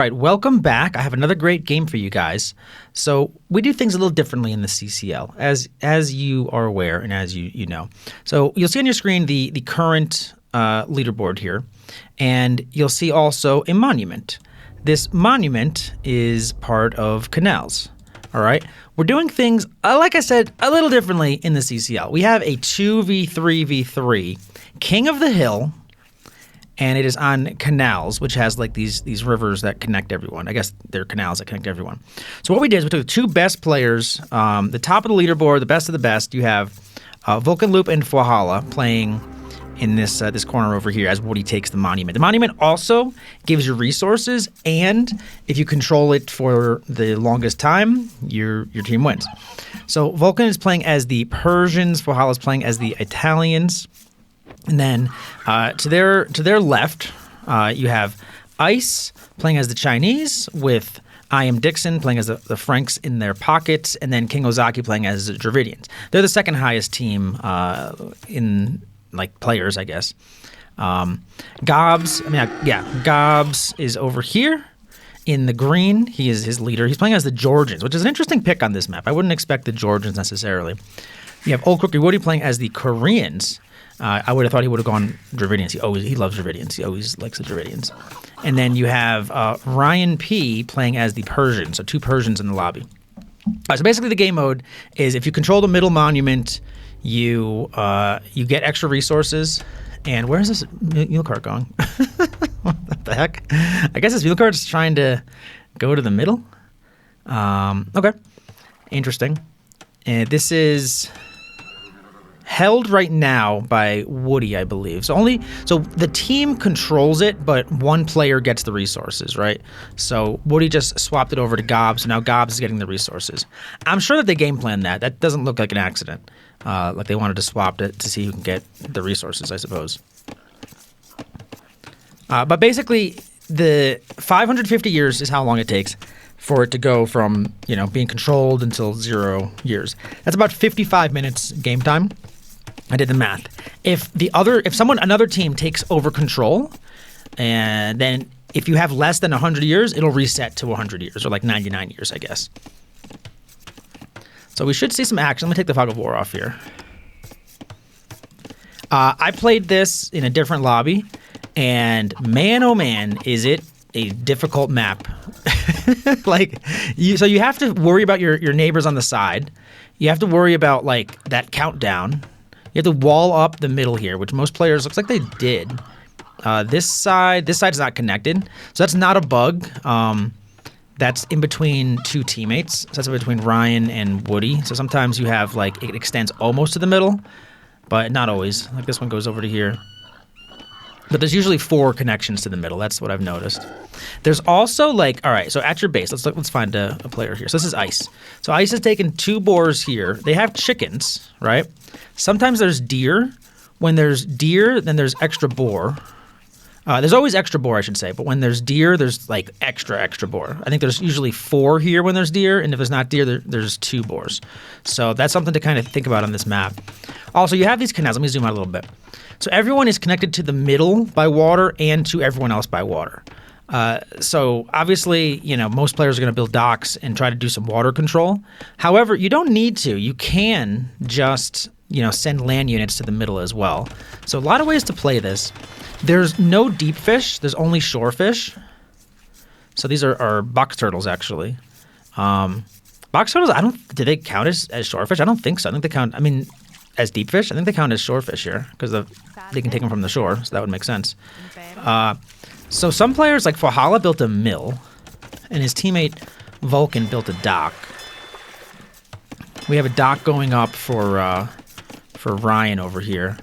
All right, welcome back. I have another great game for you guys. So we do things a little differently in the CCL, as you are aware and as you know. So you'll see on your screen the current leaderboard here, and you'll see also a monument. This monument is part of Canals. All right, we're doing things, like I said, a little differently in the CCL. We have a 2v3v3 King of the Hill. And it is on Canals, which has like these rivers that connect everyone. I guess they're canals that connect everyone. So what we did is we took the two best players, the top of the leaderboard, the best of the best. You have VolcanLoup and xxfuahalaxx playing in this corner over here as Woody takes the monument. The monument also gives you resources, and if you control it for the longest time, your team wins. So Volcan is playing as the Persians, xxfuahalaxx is playing as the Italians. And then to their left, you have Ice playing as the Chinese, with I Am Dixon playing as the Franks in their pockets, and then KiingOzaki playing as the Dravidians. They're the second highest team in like players, I guess. Gobs, Gobs is over here in the green. He is his leader. He's playing as the Georgians, which is an interesting pick on this map. I wouldn't expect the Georgians necessarily. You have OleCrookedWoody playing as the Koreans. I would have thought he would have gone Dravidians. He loves Dravidians. He always likes the Dravidians. And then you have Ryan P playing as the Persians. So two Persians in the lobby. All right, so basically the game mode is if you control the middle monument, you get extra resources. And where is this mule cart going? What the heck? I guess this mule cart's trying to go to the middle. Okay, interesting. And this is held right now by Woody, I believe. So the team controls it, but one player gets the resources, right? So Woody just swapped it over to Gobs, and now Gobs is getting the resources. I'm sure that they game planned that. That doesn't look like an accident. Like they wanted to swap it to see who can get the resources, I suppose. But basically, the 550 years is how long it takes for it to go from, being controlled until 0 years. That's about 55 minutes game time. I did the math. If another team takes over control, and then if you have less than 100 years, it'll reset to 100 years, or like 99 years, I guess. So we should see some action. Let me take the Fog of War off here. I played this in a different lobby, and man, oh man, is it a difficult map. So you have to worry about your neighbors on the side. You have to worry about like that countdown. You have to wall up the middle here, which most players looks like they did. This side's not connected, so that's not a bug. That's in between two teammates. So that's in between Ryan and Woody. So sometimes you have like it extends almost to the middle, but not always. Like this one goes over to here. But there's usually 4 connections to the middle. That's what I've noticed. There's also all right, so at your base, let's find a player here. So this is Ice. So Ice has taken 2 boars here. They have chickens, right? Sometimes there's deer. When there's deer, then there's extra boar. There's always extra boar, I should say. But when there's deer, there's like extra boar. I think there's usually 4 here when there's deer. And if there's not deer, there's 2 boars. So that's something to kind of think about on this map. Also, you have these canals. Let me zoom out a little bit. So everyone is connected to the middle by water and to everyone else by water. So obviously, most players are going to build docks and try to do some water control. However, you don't need to. You can just, send land units to the middle as well. So a lot of ways to play this. There's no deep fish. There's only shore fish. So these are box turtles, actually. Box turtles, do they count as shore fish? I don't think so. I think they count, as deep fish. I think they count as shore fish here because they can take them from the shore, so that would make sense. So some players like xxfuahalaxx built a mill, and his teammate Volcan built a dock. We have a dock going up for Ryan over here.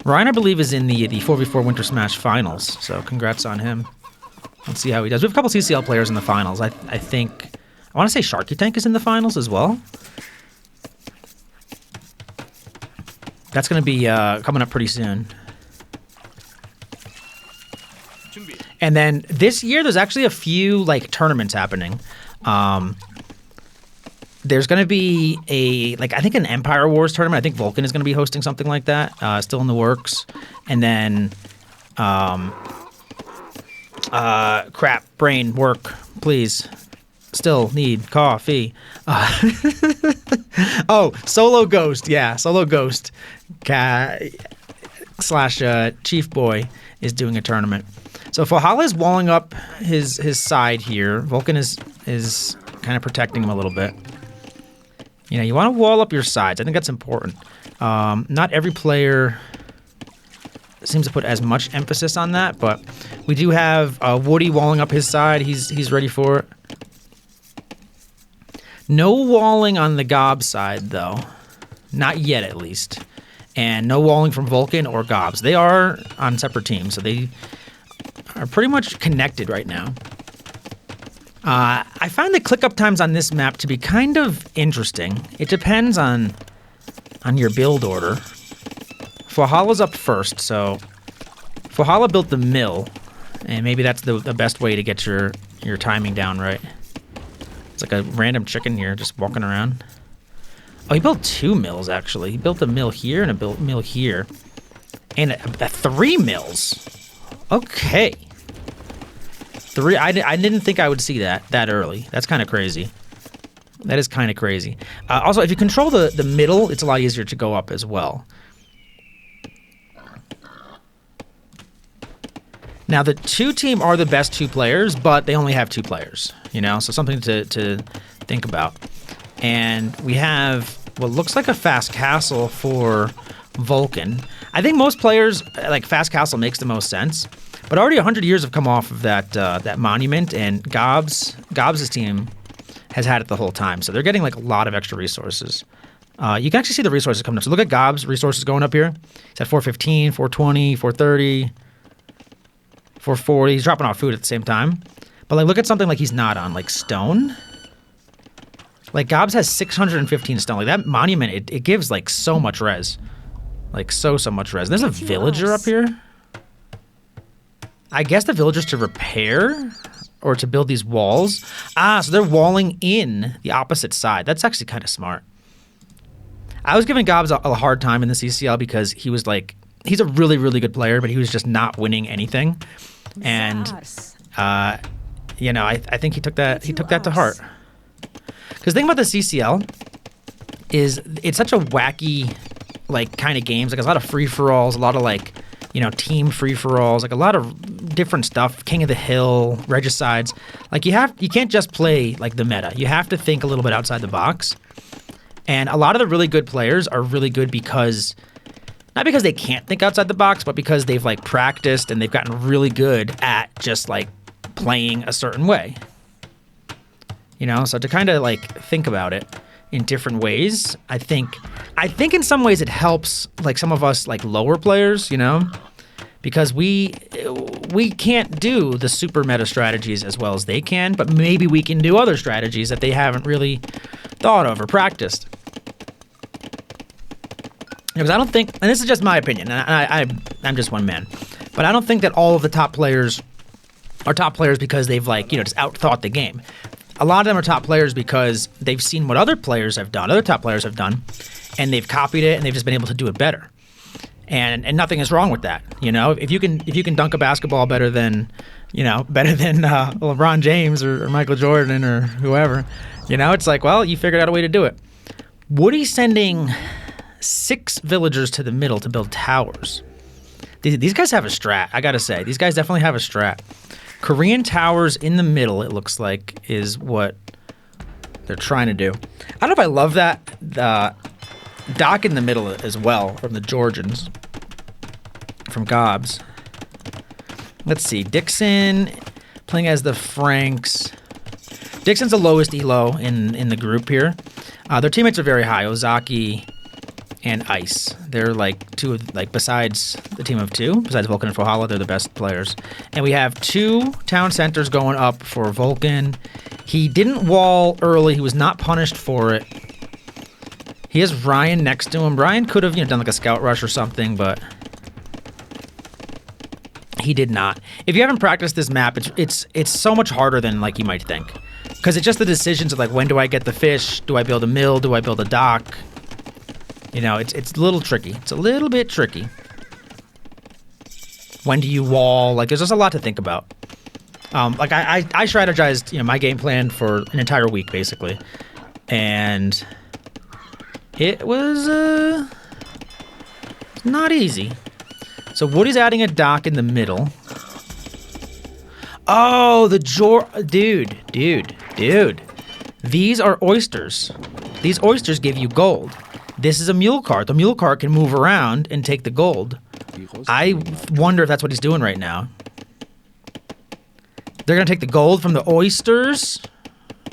Ryan, I believe, is in the 4v4 Winter Smash finals, so congrats on him. Let's see how he does. We have a couple CCL players in the finals. I think. I want to say Sharky Tank is in the finals as well. That's going to be coming up pretty soon. And then this year, there's actually a few tournaments happening. There's going to be I think an Empire Wars tournament. I think Volcan is going to be hosting something like that. Still in the works. And then Crap. Brain, work, please. Still need coffee. Oh, Solo Ghost. Yeah, Solo Ghost slash Chief Boy is doing a tournament. So Valhalla is walling up his side here. Vulcan is kind of protecting him a little bit. You know, you want to wall up your sides. I think that's important. Not every player seems to put as much emphasis on that, but we do have Woody walling up his side. He's ready for it. No walling on the Gobs side, though. Not yet, at least. And no walling from Vulcan or Gobs. They are on separate teams, so they are pretty much connected right now. I find the click-up times on this map to be kind of interesting. It depends on your build order. Valhalla's up first, so Valhalla built the mill, and maybe that's the best way to get your timing down right. It's like a random chicken here just walking around. Oh, he built 2 mills, actually. He built a mill here and a mill here. And a 3 mills. Okay. 3. I didn't think I would see that early. That's kind of crazy. That is kind of crazy. Also, if you control the middle, it's a lot easier to go up as well. Now, the 2 team are the best 2 players, but they only have 2 players, you know? So something to think about. And we have what looks like a fast castle for Vulcan. I think most players, like, fast castle makes the most sense. But already 100 years have come off of that monument, and Gobs' team has had it the whole time. So they're getting, like, a lot of extra resources. You can actually see the resources coming up. So look at Gobs' resources going up here. He's at 415, 420, 430... 440. He's dropping off food at the same time. But, like, look at something like he's not on, like stone. Like, Gobs has 615 stone. Like, that monument, it gives, like, so much res. Like, so much res. There's a villager up here. I guess the villager's to repair or to build these walls. Ah, so they're walling in the opposite side. That's actually kind of smart. I was giving Gobs a hard time in the CCL because he was, like, he's a really, really good player, but he was just not winning anything. And, you know, I think he took that to heart. Because the thing about the CCL is it's such a wacky, like, kind of games. Like, a lot of free-for-alls, a lot of, like, you know, team free-for-alls, like, a lot of different stuff. King of the Hill, Regicides. Like, you can't just play, like, the meta. You have to think a little bit outside the box. And a lot of the really good players are really good because... not because they can't think outside the box, but because they've, like, practiced and they've gotten really good at just, like, playing a certain way. You know, so to kind of, like, think about it in different ways, I think in some ways it helps, like, some of us, like, lower players, you know, because we can't do the super meta strategies as well as they can, but maybe we can do other strategies that they haven't really thought of or practiced. Because I don't think, and this is just my opinion, and I'm just one man, but I don't think that all of the top players are top players because they've, like, you know, just outthought the game. A lot of them are top players because they've seen what other top players have done, and they've copied it, and they've just been able to do it better. And nothing is wrong with that, you know. If you can dunk a basketball better than LeBron James or Michael Jordan or whoever, you know, it's like, well, you figured out a way to do it. Woody's sending 6 villagers to the middle to build towers. These guys have a strat, I gotta say. These guys definitely have a strat. Korean towers in the middle, it looks like, is what they're trying to do. I don't know if I love that. Dock in the middle as well from the Georgians, from Gobs. Let's see. Dixon playing as the Franks. Dixon's the lowest elo in the group here. Their teammates are very high. Ozaki and Ice. They're, like, besides the team of 2, besides Vulcan and Valhalla, they're the best players. And we have 2 town centers going up for Vulcan. He didn't wall early. He was not punished for it. He has Ryan next to him. Ryan could have, you know, done, like, a scout rush or something, but he did not. If you haven't practiced this map, it's so much harder than, like, you might think. Because it's just the decisions of, like, when do I get the fish? Do I build a mill? Do I build a dock? You know, it's a little tricky. It's a little bit tricky. When do you wall? Like, there's just a lot to think about. Like I strategized, you know, my game plan for an entire week basically, and it was not easy. So Woody's adding a dock in the middle. Oh, dude. These are oysters. These oysters give you gold. This is a mule cart. The mule cart can move around and take the gold. I wonder if that's what he's doing right now. They're gonna take the gold from the oysters.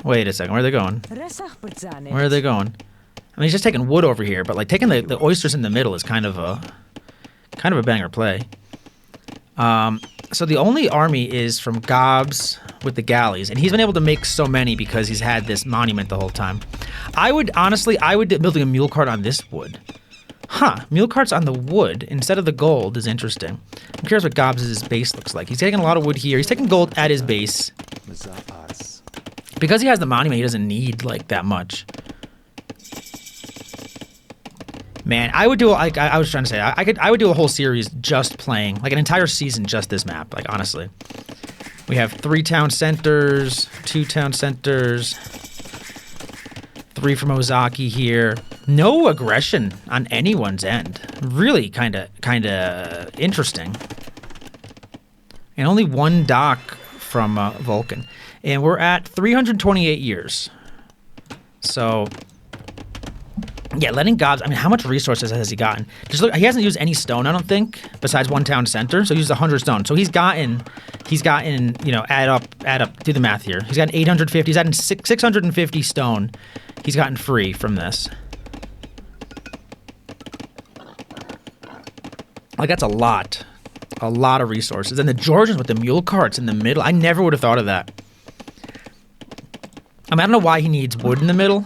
Wait a second, where are they going? Where are they going? I mean, he's just taking wood over here, but like taking the oysters in the middle is kind of a banger play. So the only army is from Gobs with the galleys, and he's been able to make so many because he's had this monument the whole time. I would building a mule cart on this wood. Huh, mule carts on the wood instead of the gold is interesting. I'm curious what Gobs' base looks like. He's taking a lot of wood here. He's taking gold at his base. Because he has the monument, he doesn't need like that much. Man, I would do I was trying to say I would do a whole series just playing, like an entire season just this map, like honestly. We have 3 town centers, 2 town centers, 3 from Ozaki here. No aggression on anyone's end. Really kind of interesting. And only 1 dock from Vulcan. And we're at 328 years. So yeah, letting Gobs, I mean, how much resources has he gotten? Just look, he hasn't used any stone, I don't think, besides 1 town center. So he used 100 stone. So he's gotten, you know, add up, do the math here. He's gotten 850, he's gotten 650 stone he's gotten free from this. Like, that's a lot of resources. And the Georgians with the mule carts in the middle, I never would have thought of that. I mean, I don't know why he needs wood in the middle.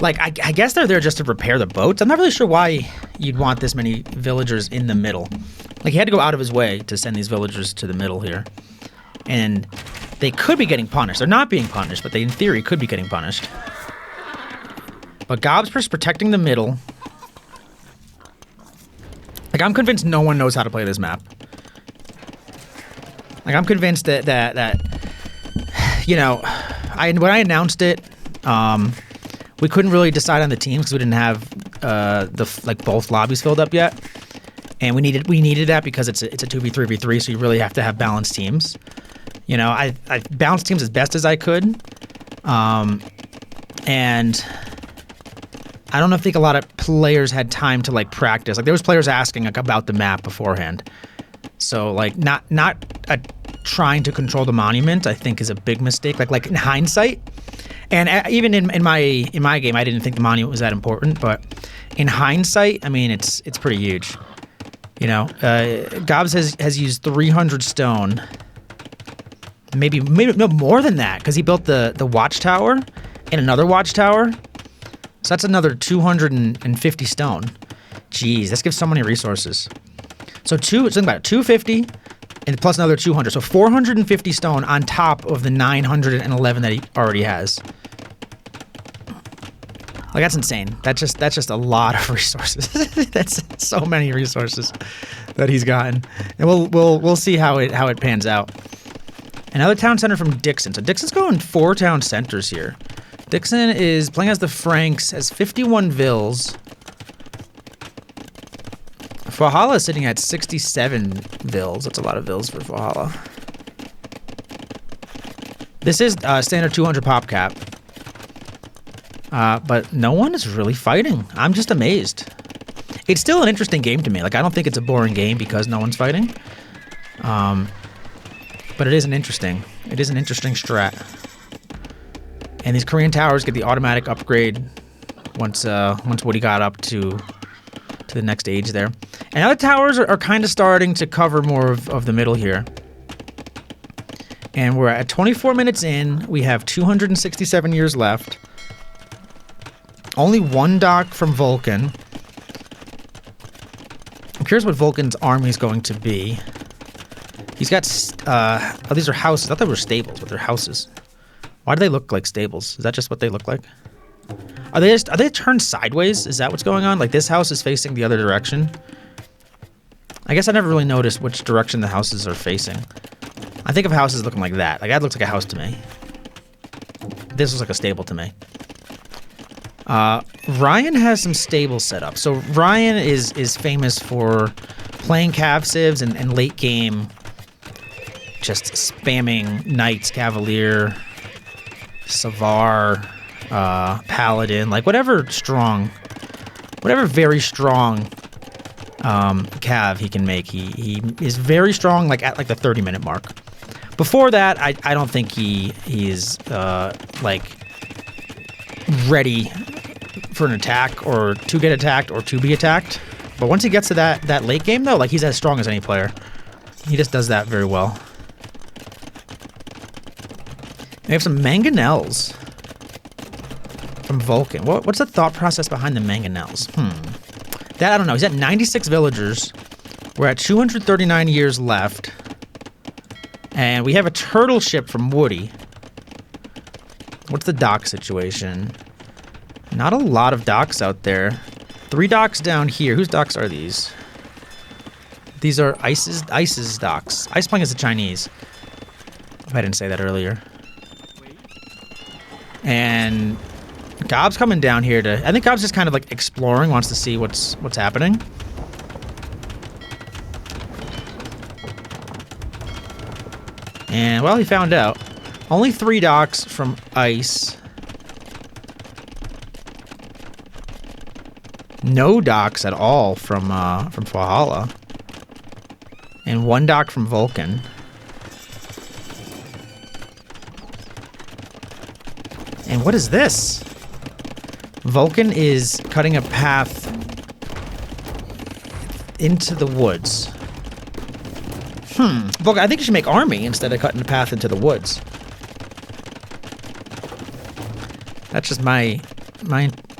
Like, I guess they're there just to repair the boats. I'm not really sure why you'd want this many villagers in the middle. Like, he had to go out of his way to send these villagers to the middle here. And they could be getting punished. They're not being punished, but they, in theory, could be getting punished. But Gobs is protecting the middle. Like, I'm convinced no one knows how to play this map. Like, I'm convinced that you know, when I announced it, we couldn't really decide on the teams because we didn't have both lobbies filled up yet, and we needed that because it's a 2v3v3, so you really have to have balanced teams. You know, I balanced teams as best as I could, and I don't think a lot of players had time to like practice. Like, there was players asking like about the map beforehand, so like not trying to control the monument, I think, is a big mistake. Like in hindsight. And even in my game, I didn't think the monument was that important, but in hindsight, I mean, it's pretty huge. You know, Gobs has used 300 stone, maybe no more than that, because he built the watchtower and another watchtower, so that's another 250 stone. Jeez, this gives so many resources. So think about it, 250 and plus another 200, so 450 stone on top of the 911 that he already has. Like, that's insane. That's just a lot of resources. That's so many resources that he's gotten, and we'll see how it pans out. Another town center from Dixon. So Dixon's going 4 town centers here. Dixon is playing as the Franks, has 51 vills. Valhalla is sitting at 67 vills. That's a lot of vills for Valhalla. This is standard 200 pop cap. But no one is really fighting. I'm just amazed. It's still an interesting game to me. Like, I don't think it's a boring game because no one's fighting. But it is an interesting strat. And these Korean towers get the automatic upgrade once Woody got up to the next age there. And now the towers are kind of starting to cover more of the middle here. And we're at 24 minutes in. We have 267 years left. Only 1 dock from Vulcan. I'm curious what Vulcan's army is going to be. He's got, oh, these are houses. I thought they were stables, but they're houses. Why do they look like stables? Is that just what they look like? Are they turned sideways? Is that what's going on? Like, this house is facing the other direction? I guess I never really noticed which direction the houses are facing. I think of houses looking like that. Like that looks like a house to me. This looks like a stable to me. Ryan has some stables set up. So Ryan is famous for playing cav civs and late game just spamming knights, cavalier, savar, paladin, like whatever very strong cav he can make. He is very strong like at like the 30-minute mark. Before that, I don't think he is like ready for an attack or to get attacked or to be attacked. But once he gets to that late game though, like he's as strong as any player. He just does that very well. We have some mangonels from Vulcan. What's the thought process behind the mangonels? That I don't know. He's at 96 villagers. We're at 239 years left. And we have a turtle ship from Woody. What's the dock situation? Not a lot of docks out there. 3 docks down here. Whose docks are these? These are Ice's docks. Iceplank is the Chinese. If I didn't say that earlier. And Gobs coming down here to... I think Gobs just kind of like exploring, wants to see what's happening. And, well, he found out. Only 3 docks from Ice. No docks at all from Fuahala. And 1 dock from Vulcan. And what is this? Vulcan is cutting a path into the woods. Vulcan, I think you should make army instead of cutting a path into the woods. That's just my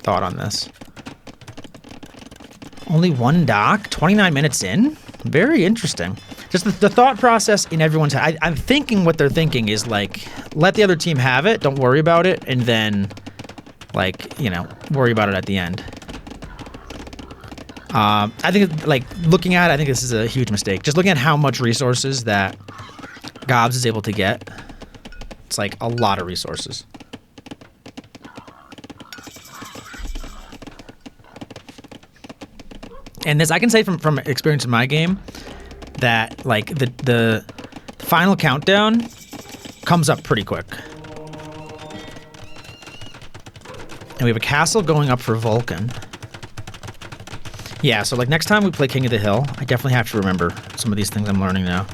thought on this. Only 1 dock? 29 minutes in? Very interesting. Just the thought process in everyone's head. I'm thinking what they're thinking is like, let the other team have it, don't worry about it, and then, like, you know, worry about it at the end. I think, like, looking at it, I think this is a huge mistake. Just looking at how much resources that Gobs is able to get, it's like a lot of resources. And this, I can say from experience in my game, that like the final countdown comes up pretty quick. And we have a castle going up for Vulcan. Yeah, so like next time we play King of the Hill, I definitely have to remember some of these things I'm learning now.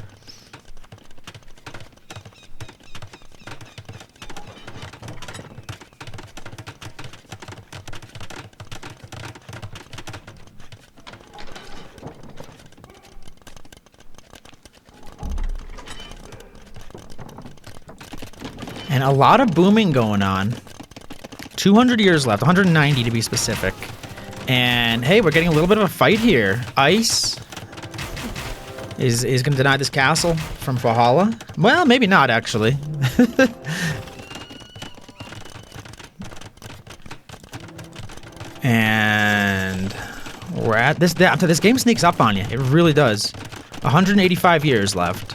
And a lot of booming going on. 200 years left, 190 to be specific. And hey, we're getting a little bit of a fight here. Ice is going to deny this castle from Fuahala. Well, maybe not, actually. And we're at this. This game sneaks up on you. It really does. 185 years left.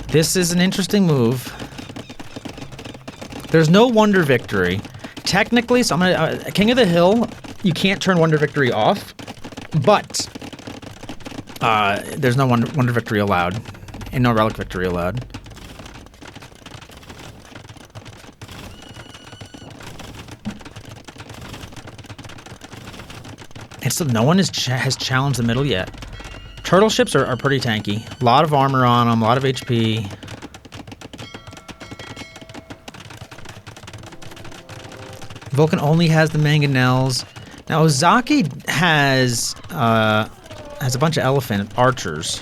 This is an interesting move. There's no Wonder Victory. Technically, so I'm gonna... King of the Hill, you can't turn Wonder Victory off, but there's no Wonder Victory allowed, and no Relic Victory allowed. And still, no one has challenged the middle yet. Turtle ships are pretty tanky. A lot of armor on them, a lot of HP. Vulcan only has the mangonels. Now Ozaki has a bunch of elephant archers.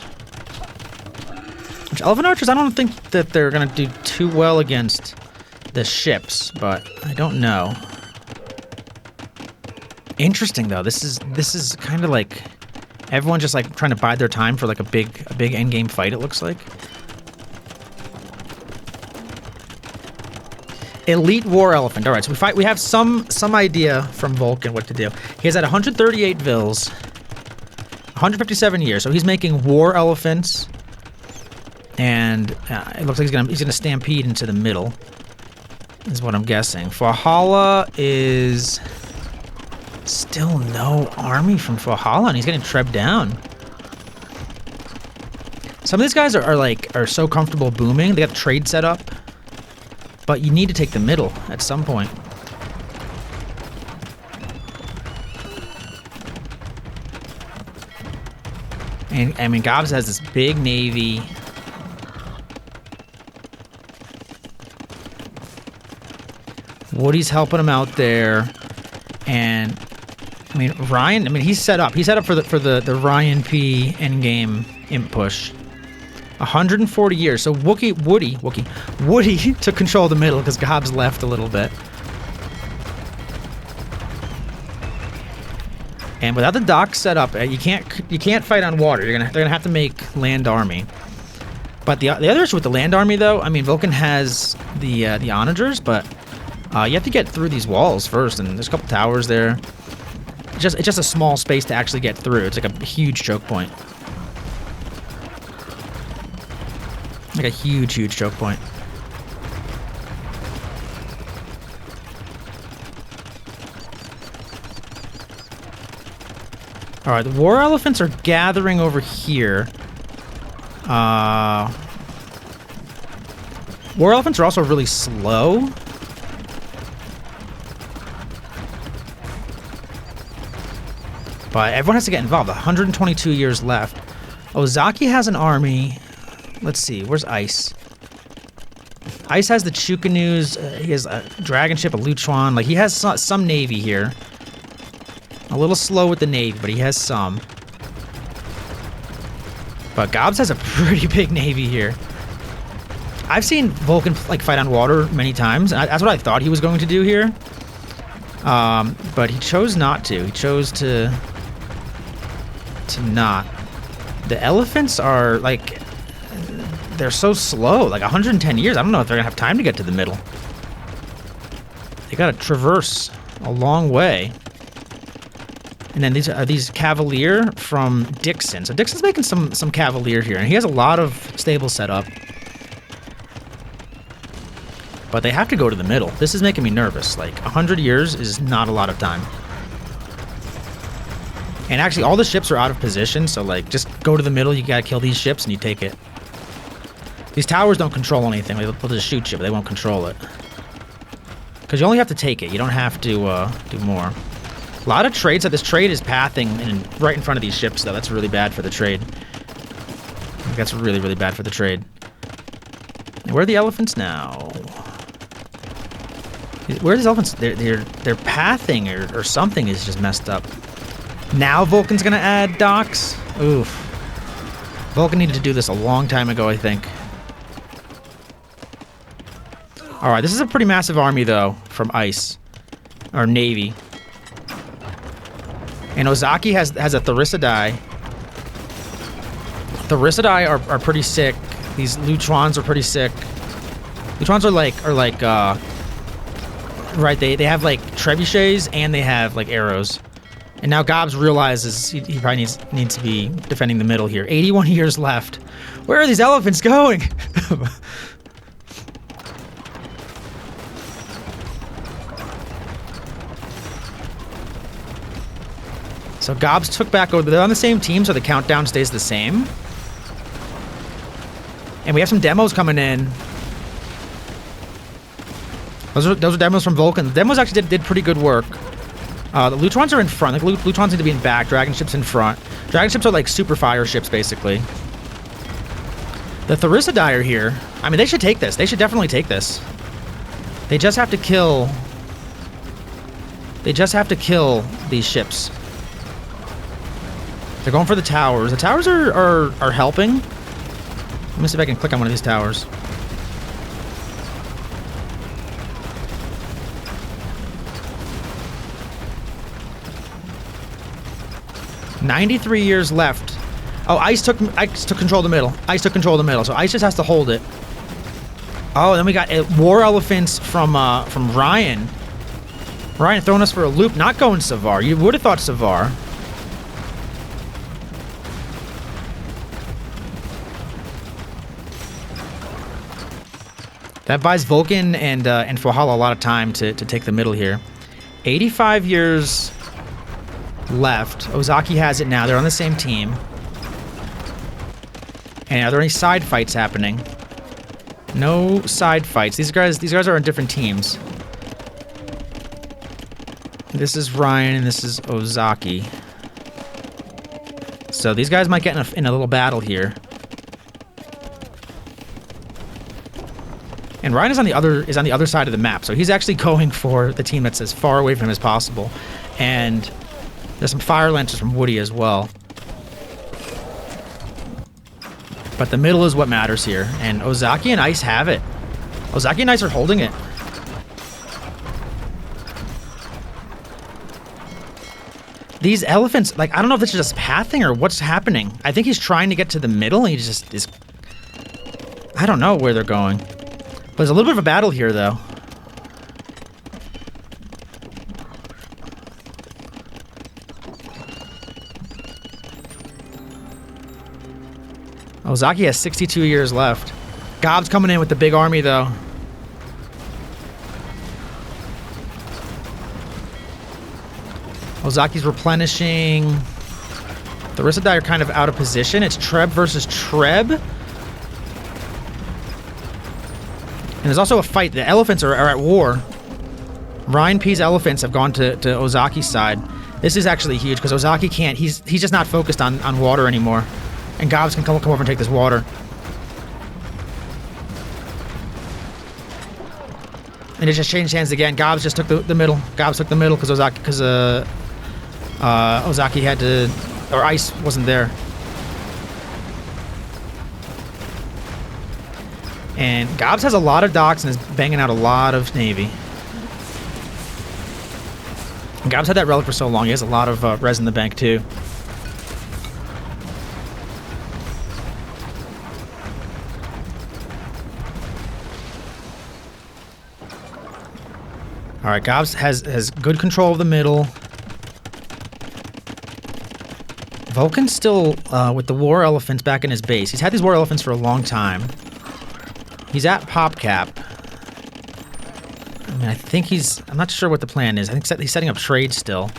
Which elephant archers, I don't think that they're gonna do too well against the ships, but I don't know. Interesting though. This is kind of like everyone just like trying to bide their time for like a big endgame fight, it looks like. Elite War Elephant. All right, so we have some idea from Vulcan what to do. He has at 138 vills, 157 years. So he's making war elephants. And it looks like he's gonna stampede into the middle. Is what I'm guessing. Fuahala is still no army from Fuahala, and he's getting trebbed down. Some of these guys are so comfortable booming. They got trade set up, but you need to take the middle at some point. And I mean, Gobs has this big navy. Woody's helping him out there, and I mean Ryan. I mean he's set up. He's set up for the Ryan P endgame imp push. 140 years. So Woody took control of the middle because Gobs left a little bit. And without the dock set up, you can't fight on water. They're gonna have to make land army. But the other issue with the land army, though, I mean Vulcan has the onagers, but you have to get through these walls first, and there's a couple towers there. It's just a small space to actually get through. It's like a huge choke point. Like a huge choke point. All right, the war elephants are gathering over here. War elephants are also really slow. But everyone has to get involved. 122 years left. Ozaki has an army. Let's see, where's Ice? Ice has the Chukanus. He has a dragon ship, a Luchuan. Like, he has some navy here. A little slow with the navy, but he has some. But Gobs has a pretty big navy here. I've seen Vulcan like fight on water many times, and that's what I thought he was going to do here. But he chose not to. He chose to not. The elephants are like, they're so slow. Like 110 years. I don't know if they're gonna have time to get to the middle. They gotta traverse a long way. And then these are these Cavalier from Dixon. So Dixon's making some Cavalier here, and he has a lot of stables set up. But they have to go to the middle. This is making me nervous. Like 100 years is not a lot of time. And actually, all the ships are out of position, so like just go to the middle. You gotta kill these ships, and you take it. These towers don't control anything. They'll just shoot you, but they won't control it. Because you only have to take it. You don't have to do more. A lot of trades. So this trade is pathing right in front of these ships, though. That's really bad for the trade. That's really, really bad for the trade. And where are the elephants now? Where are these elephants? They're pathing or something is just messed up. Now Vulcan's gonna add docks? Oof. Vulcan needed to do this a long time ago, I think. Alright, this is a pretty massive army, though, from Ice. Or Navy. And Ozaki has a Therisidai. Therisidai are pretty sick. These Luchuans are pretty sick. Luchuans are like right, they have like trebuchets and they have like arrows. And now Gobs realizes he probably needs to be defending the middle here. 81 years left. Where are these elephants going? So Gobs took back over. They're on the same team, so the countdown stays the same. And we have some demos coming in. Those are demos from Vulcan. The demos actually did pretty good work. The Luchuans are in front. Like, Luchuans need to be in back. Dragon ships in front. Dragon ships are like super fire ships, basically. The Therisidai are here. I mean, they should take this. They should definitely take this. They just have to kill... They just have to kill these ships. They're going for the towers. The towers are helping. Let me see if I can click on one of these towers. $93 years left. Oh, Ice took control of the middle. Ice took control of the middle, so Ice just has to hold it. Oh, and then we got war elephants from Ryan. Ryan throwing us for a loop, not going Savar. You would have thought Savar. That buys Vulcan and Fuahala a lot of time to take the middle here. 85 years left. Ozaki has it now. They're on the same team. And are there any side fights happening? No side fights. These guys are on different teams. This is Ryan and this is Ozaki. So these guys might get in a little battle here. And Ryan is on the other side of the map, so he's actually going for the team that's as far away from him as possible. And there's some fire lancers from Woody as well. But the middle is what matters here, and Ozaki and Ice have it. Ozaki and Ice are holding it. These elephants, like, I don't know if this is just pathing or what's happening. I think he's trying to get to the middle, and he just is... I don't know where they're going. But there's a little bit of a battle here, though. Ozaki has 62 years left. Gobs coming in with the big army, though. Ozaki's replenishing. The Rissadai are kind of out of position. It's Treb versus Treb. And there's also a fight. The elephants are at war. Ryan P's elephants have gone to Ozaki's side. This is actually huge because Ozaki can't. He's just not focused on water anymore. And Gobs can come over and take this water. And it just changed hands again. Gobs just took the middle. Gobs took the middle because Ozaki had to, or Ice wasn't there. And Gobs has a lot of docks and is banging out a lot of navy. And Gobs had that relic for so long. He has a lot of res in the bank too. All right, Gobs has good control of the middle. Vulcan's still with the war elephants back in his base. He's had these war elephants for a long time. He's at PopCap. I mean, I think I'm not sure what the plan is. I think he's setting up trade still.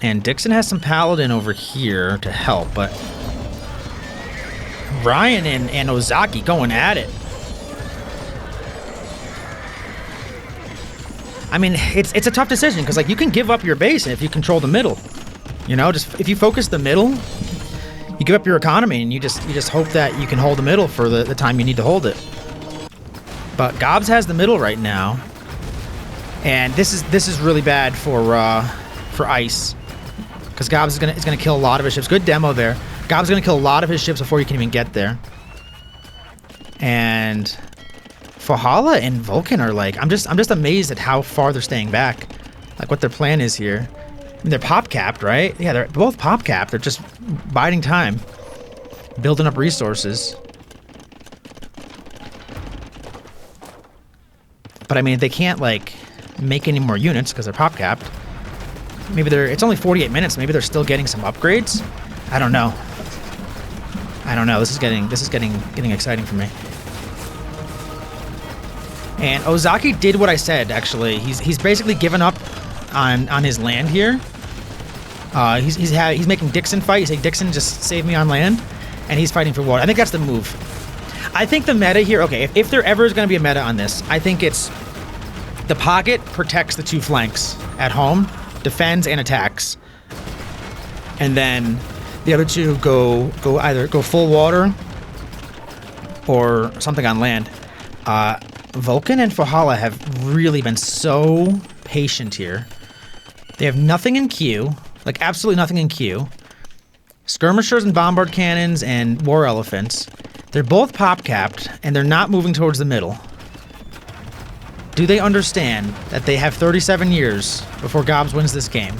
And Dixon has some Paladin over here to help, but Ryan and Ozaki going at it. I mean, it's a tough decision because, like, you can give up your base if you control the middle. You know, just if you focus the middle, you give up your economy and you just hope that you can hold the middle for the time you need to hold it. But Gobs has the middle right now, and this is really bad for Ice because Gobs is gonna kill a lot of his ships. Good demo there. Gobs is gonna kill a lot of his ships before you can even get there. And Fuahala and Vulcan are like, I'm just amazed at how far they're staying back. Like what their plan is here. I mean, they're pop-capped, right? Yeah, they're both pop-capped. They're just biding time. Building up resources. But I mean, they can't like make any more units because they're pop-capped. Maybe it's only 48 minutes. Maybe they're still getting some upgrades. I don't know. This is getting exciting for me. And Ozaki did what I said. Actually, he's basically given up on his land here. He's making Dixon fight. He's saying, Dixon, just save me on land, and he's fighting for water. I think that's the move. I think the meta here. Okay, if there ever is going to be a meta on this, I think it's the pocket protects the two flanks at home, defends and attacks, and then the other two go either full water or something on land. Vulcan and Fuahala have really been so patient here. They have nothing in queue, like absolutely nothing in queue. Skirmishers and bombard cannons and war elephants. They're both pop-capped, and they're not moving towards the middle. Do they understand that they have 37 years before Gobs wins this game?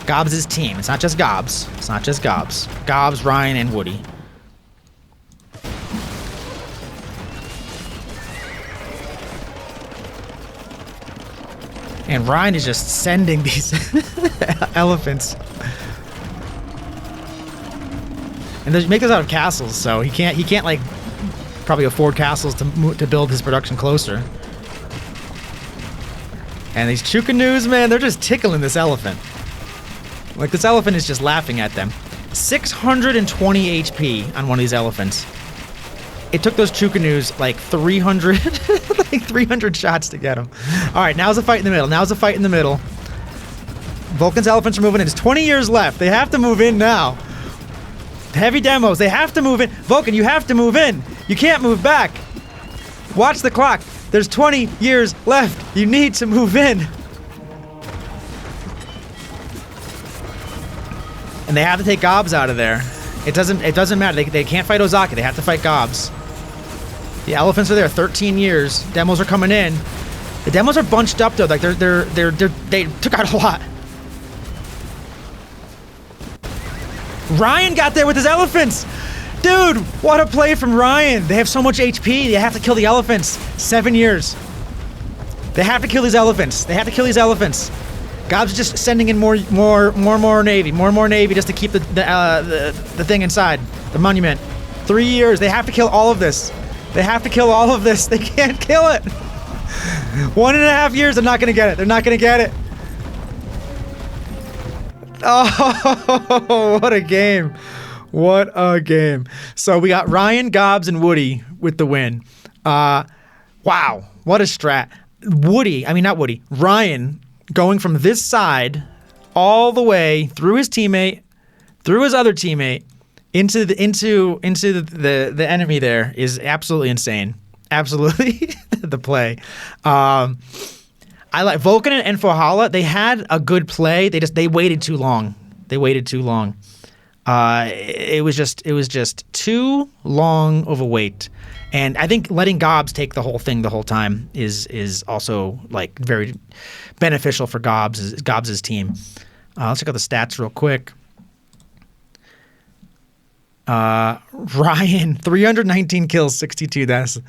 Gobs' team. It's not just Gobs. It's not just Gobs. Gobs, Ryan, and Woody. And Ryan is just sending these elephants. And they make those out of castles, so he can't like probably afford castles to build his production closer. And these Chukanus, man, they're just tickling this elephant. Like, this elephant is just laughing at them. 620 HP on one of these elephants. It took those Chukanus like 300, like 300 shots to get him. All right, now's a fight in the middle. Now's a fight in the middle. Vulcan's elephants are moving in. There's 20 years left. They have to move in now. Heavy demos. They have to move in. Vulcan, you have to move in. You can't move back. Watch the clock. There's 20 years left. You need to move in. And they have to take Gobs out of there. It doesn't matter. They can't fight Ozaki. They have to fight Gobs. The elephants are there. 13 years. Demos are coming in. The demos are bunched up though. Like they took out a lot. Ryan got there with his elephants. Dude, what a play from Ryan. They have so much HP. They have to kill the elephants. 7 years. They have to kill these elephants. They have to kill these elephants. Gobs is just sending in more navy, more navy just to keep the thing inside the monument. 3 years. They have to kill all of this. They have to kill all of this. They can't kill it. 1.5 years. They're not gonna get it. They're not gonna get it. Oh, what a game. What a game. So we got Ryan, Gobs, and Woody with the win. Wow. What a strat. Ryan going from this side all the way through his teammate, through his other teammate, into the enemy there is absolutely insane. Absolutely the play. I like Vulcan and Fuahala. They had a good play. They waited too long. They waited too long. It was just too long of a wait. And I think letting Gobs take the whole thing the whole time is also like very beneficial for Gobs' team. Let's check out the stats real quick. Ryan, 319 kills, 62 deaths.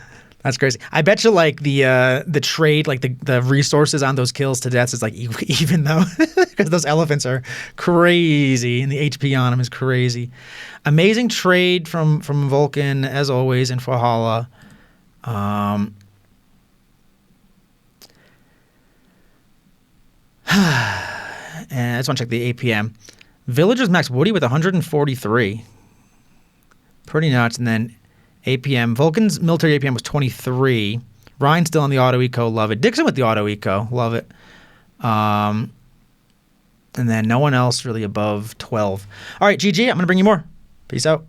That's crazy. I bet you like the trade, like the resources on those kills to deaths is like even though because those elephants are crazy and the HP on them is crazy. Amazing trade from Vulcan as always and Fuahala. And I just want to check the APM. Villagers max Woody with 143. Pretty nuts. And then APM. Vulcan's military APM was 23. Ryan still on the auto eco. Love it. Dixon with the auto eco. Love it. And then no one else really above 12. All right, GG. I'm going to bring you more. Peace out.